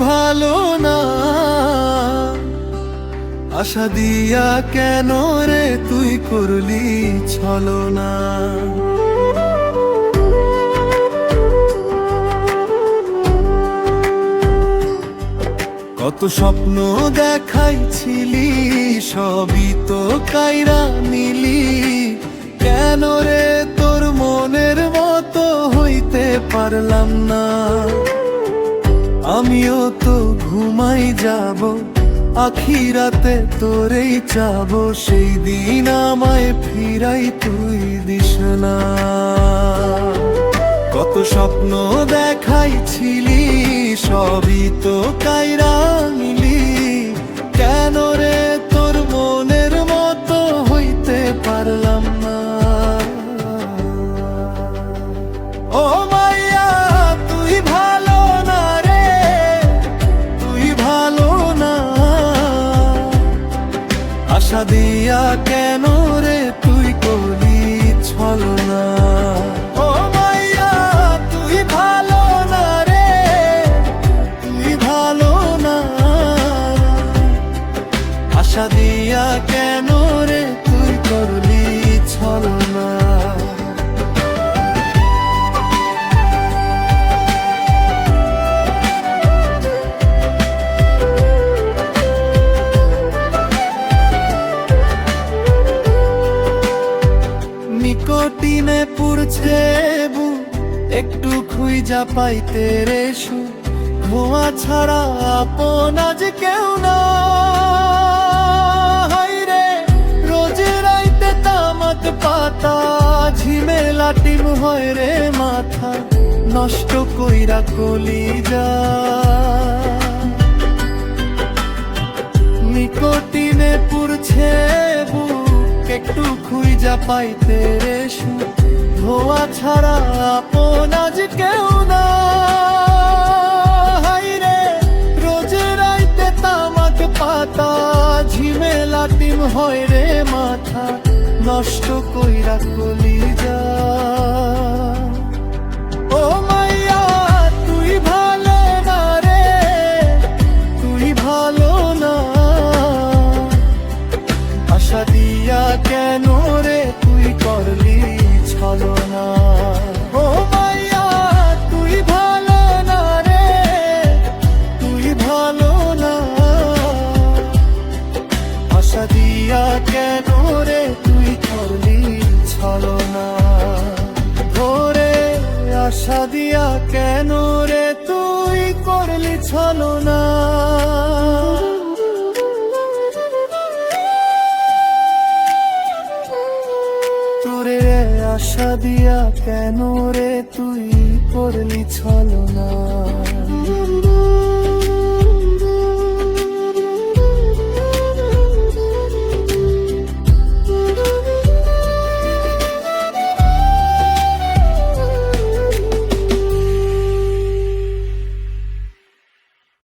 ভালো না, আশা দিয়া কেন রে তুই করলি ছলনা। কত স্বপ্ন দেখাইছিলি সবই তো কাইরা নিলি, কেন রে তোর মনের মতো হইতে পারলাম না। আমিও তো ঘুমাই যাব, আখিরাতে তোরেই চাবো, সেই দিন আমায় ফিরাই তুই দিস না। কত স্বপ্ন দেখাইছিলি সবই তো কাইরা নিলি, কেন রে তোর মনের মতো হইতে পারলাম না। ও মাইয়া তুই ভালো না রে, তুই ভালো না, আশা দিয়া কেন রে তুই করলি ছলনা। ও মাইয়া তুই ভালো না রে, তুই ভালো না, আশা দিয়া কেন রে তুই করলি ছলনা। নিকটিনে পুড়ছে বুক, একটু খুঁজা পাইতে রে সুখ, ধোঁয়া ছাড়া আপন আজ কেউ না। হায়রে রোজ রাইতে তামাক পাতা, ঝিমেলা টিম হয় রে মাথা, নষ্ট কইরা কলিজা। নিকটিনে পুড়ছে বুক, একটু খুঁজা পাইতে রে সুখ, ধোয়া ছাড়া আপন আজ কেউ না। হায়রে রোজ রাইতে তামাক পাতা, ঝিমেলা টিম হয় রে মাথা, নষ্ট কইরা কলিজা। ও মাইয়া তুই ভালো না রে, তুই ভালো না, আশা দিয়া কেন রে তুই করলি ছলনা। ও মাইয়া তুই ভালো না রে, তুই ভালো না, আশা দিয়া কেন রে তুই করলি ছলনা। ধরে আশা দিয়া কেন রে তুই করলি ছলনা। তোরে আশা দিয়া কেন রে তুই করলি ছলনা।